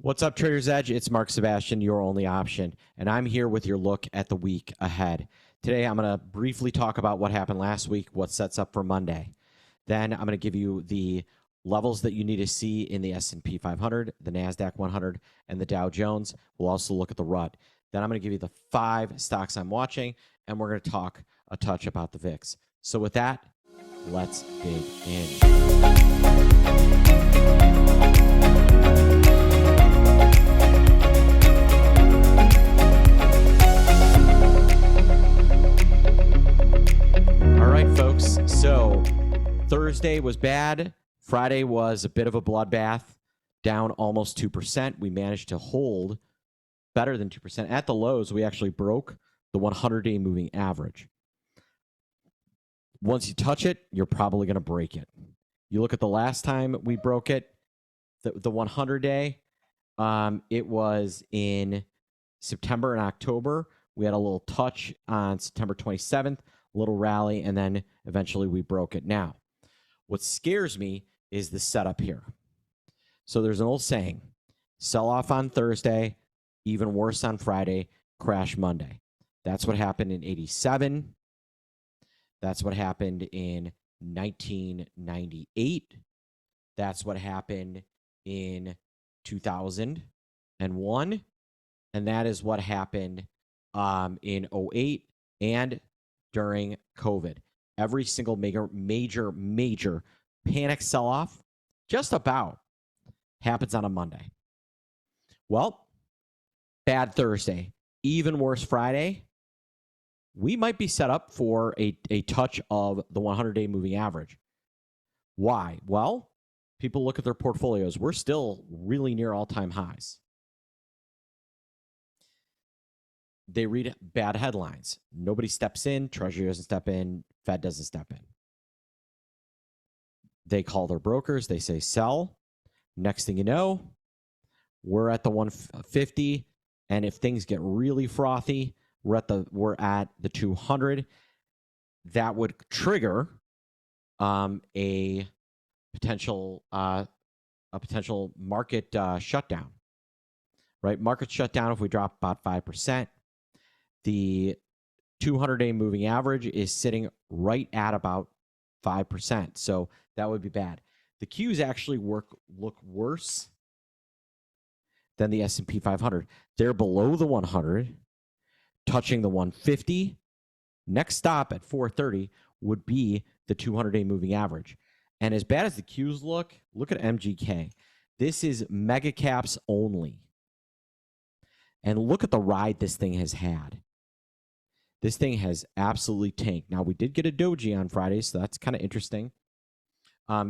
What's up, Trader's Edge? It's Mark Sebastian, your only option, and I'm here with your look at the week ahead. Today, I'm going to briefly talk about what happened last week, what sets up for Monday. Then I'm going to give you the levels that you need to see in the S&P 500, the NASDAQ 100, and the Dow Jones. We'll also look at the RUT. Then I'm going to give you the 5 stocks I'm watching, and we're going to talk a touch about the VIX. So with that, let's dig in. All right, folks. So Thursday was bad. Friday was a bit of a bloodbath, down almost 2%. We managed to hold better than 2%. At the lows, we actually broke the 100-day moving average. Once you touch it, you're probably going to break it. You look at the last time we broke it, the 100-day, it was in September and October. We had a little touch on September 27th, a little rally, and then eventually we broke it. Now, what scares me is the setup here. So there's an old saying, sell off on Thursday, even worse on Friday, crash Monday. That's what happened in 87. That's what happened in 1998. That's what happened in 2001. And that is what happened in 08 and during COVID. Every single major panic sell-off just about happens on a Monday. Well, bad Thursday, even worse Friday. We might be set up for a touch of the 100-day moving average. Why? Well, people look at their portfolios. We're still really near all-time highs. They read bad headlines. Nobody steps in. Treasury doesn't step in. Fed doesn't step in. They call their brokers. They say sell. Next thing you know, we're at the 150. And if things get really frothy, we're at the 200. That would trigger a potential market shutdown. Right? Market shutdown if we drop about 5%. The 200-day moving average is sitting right at about 5%. So that would be bad. The Qs actually look worse than the S&P 500. They're below the 100, touching the 150. Next stop at 430 would be the 200-day moving average. And as bad as the Qs look at MGK. This is mega caps only. And look at the ride this thing has had. This thing has absolutely tanked. Now, we did get a doji on Friday, so that's kind of interesting.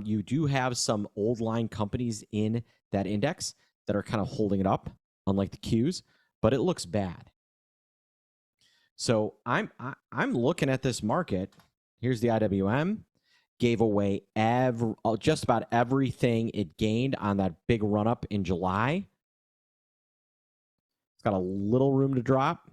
You do have some old line companies in that index that are kind of holding it up, unlike the Qs, but it looks bad. So I'm looking at this market. Here's the IWM. Gave away just about everything it gained on that big run-up in July. It's got a little room to drop.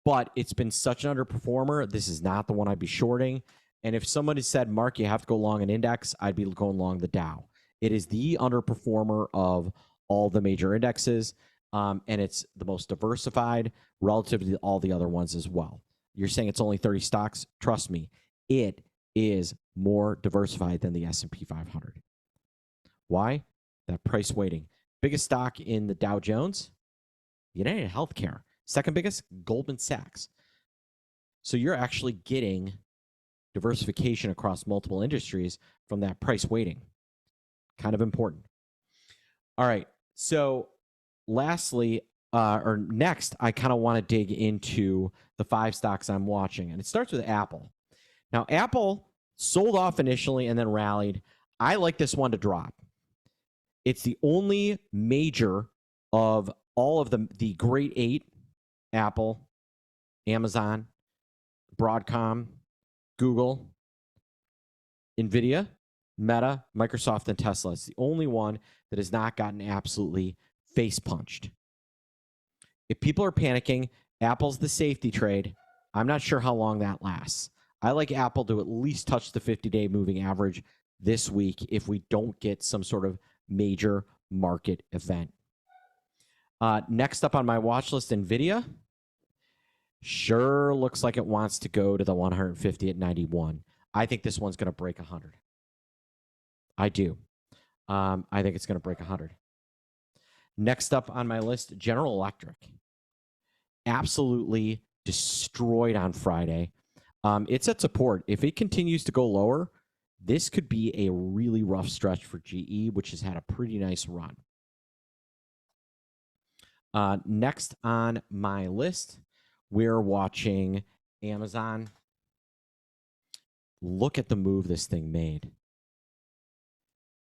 But it's been such an underperformer. This is not the one I'd be shorting. And if somebody said, Mark, you have to go long an index, I'd be going long the Dow. It is the underperformer of all the major indexes, and it's the most diversified relative to all the other ones as well. You're saying it's only 30 stocks? Trust me, it is more diversified than the S&P 500. Why? That price weighting. Biggest stock in the Dow Jones? United Healthcare. Second biggest, Goldman Sachs. So you're actually getting diversification across multiple industries from that price weighting. Kind of important. All right. So lastly, or next, I kind of want to dig into the 5 stocks I'm watching. And it starts with Apple. Now, Apple sold off initially and then rallied. I like this one to drop. It's the only major of all of the great 8, Apple, Amazon, Broadcom, Google, NVIDIA, Meta, Microsoft, and Tesla. It's the only one that has not gotten absolutely face punched. If people are panicking, Apple's the safety trade. I'm not sure how long that lasts. I like Apple to at least touch the 50-day moving average this week if we don't get some sort of major market event. Next up on my watch list, NVIDIA. Sure looks like it wants to go to the 150 at 91. I think this one's going to break 100. I do. I think it's going to break 100. Next up on my list, General Electric. Absolutely destroyed on Friday. It's at support. If it continues to go lower, this could be a really rough stretch for GE, which has had a pretty nice run. Next on my list, we're watching Amazon. Look at the move this thing made.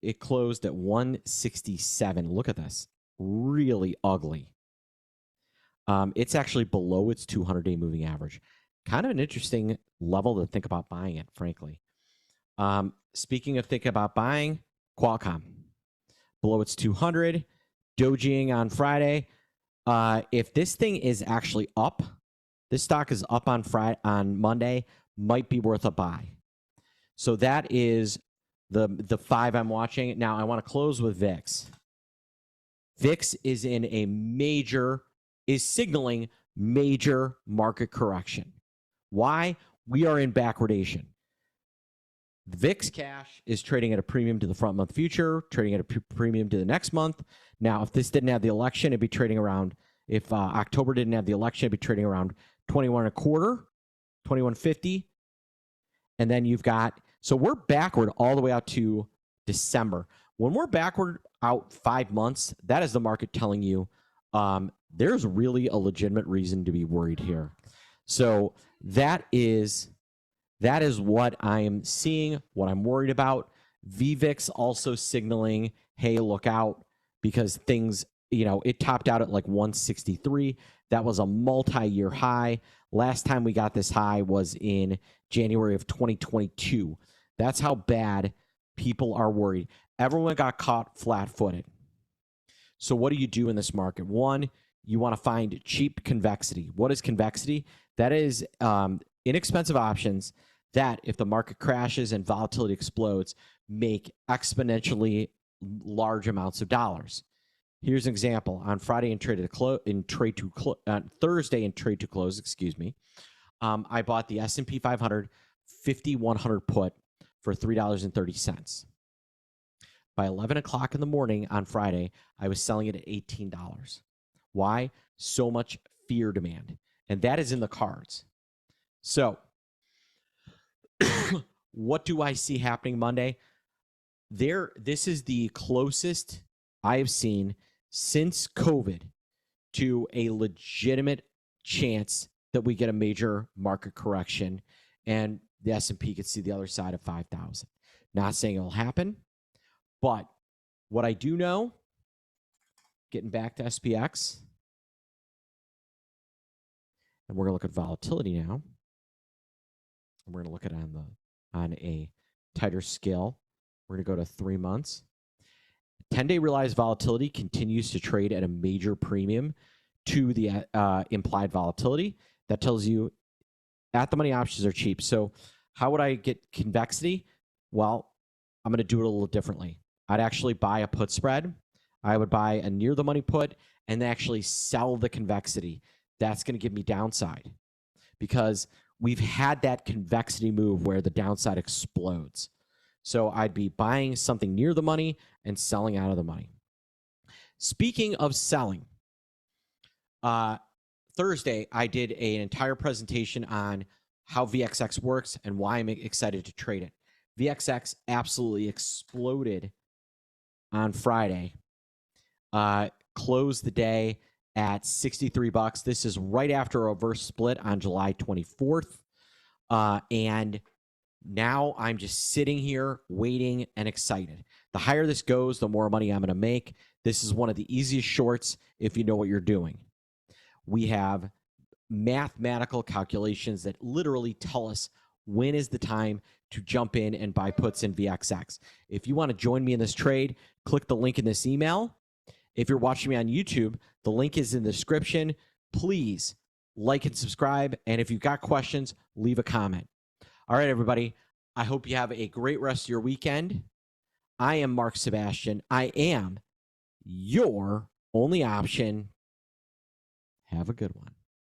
It closed at 167. Look at this. Really ugly. It's actually below its 200-day moving average. Kind of an interesting level to think about buying it, frankly. Speaking of thinking about buying, Qualcomm. Below its 200. Dogeing on Friday. If this thing is actually up, this stock is up on Monday, might be worth a buy. So that is the 5 I'm watching. Now I want to close with VIX. VIX is signaling major market correction. Why? We are in backwardation. VIX cash is trading at a premium to the front month future, trading at a premium to the next month. Now, if this didn't have the election, it'd be trading around, if October didn't have the election, it'd be trading around 21 and a quarter, 21.50. And then you've got, so we're backward all the way out to December. When we're backward out 5 months, that is the market telling you there's really a legitimate reason to be worried here. So that is what I am seeing, what I'm worried about. VVIX also signaling, hey, look out, because things, it topped out at like 163. That was a multi-year high. Last time we got this high was in January of 2022. That's how bad people are worried. Everyone got caught flat-footed. So what do you do in this market? One, you want to find cheap convexity. What is convexity? That is inexpensive options that, if the market crashes and volatility explodes, make exponentially large amounts of dollars. Here's an example. On Friday in Thursday in trade to close, I bought the S&P 500 5100 put for $3.30. By 11 o'clock in the morning on Friday, I was selling it at $18. Why? So much fear demand. And that is in the cards. So what do I see happening Monday? This is the closest I have seen since COVID to a legitimate chance that we get a major market correction and the S&P could see the other side of 5,000. Not saying it'll happen, but what I do know, getting back to SPX, and we're going to look at volatility now. And we're going to look at it on a tighter scale. We're going to go to 3 months. 10-day realized volatility continues to trade at a major premium to the implied volatility. That tells you at-the-money options are cheap. So how would I get convexity? Well, I'm going to do it a little differently. I'd actually buy a put spread. I would buy a near-the-money put and actually sell the convexity. That's going to give me downside because we've had that convexity move where the downside explodes. So I'd be buying something near the money and selling out of the money. Speaking of selling, Thursday I did an entire presentation on how VXX works and why I'm excited to trade it. VXX absolutely exploded on Friday. Closed the day at $63. This is right after a reverse split on July 24th. And now I'm just sitting here waiting and excited. The higher this goes, the more money I'm going to make. This is one of the easiest shorts if you know what you're doing. We have mathematical calculations that literally tell us when is the time to jump in and buy puts in VXX. If you want to join me in this trade, click the link in this email. If you're watching me on YouTube, the link is in the description. Please like and subscribe. And if you've got questions, leave a comment. All right, everybody. I hope you have a great rest of your weekend. I am Mark Sebastian. I am your only option Have a good one.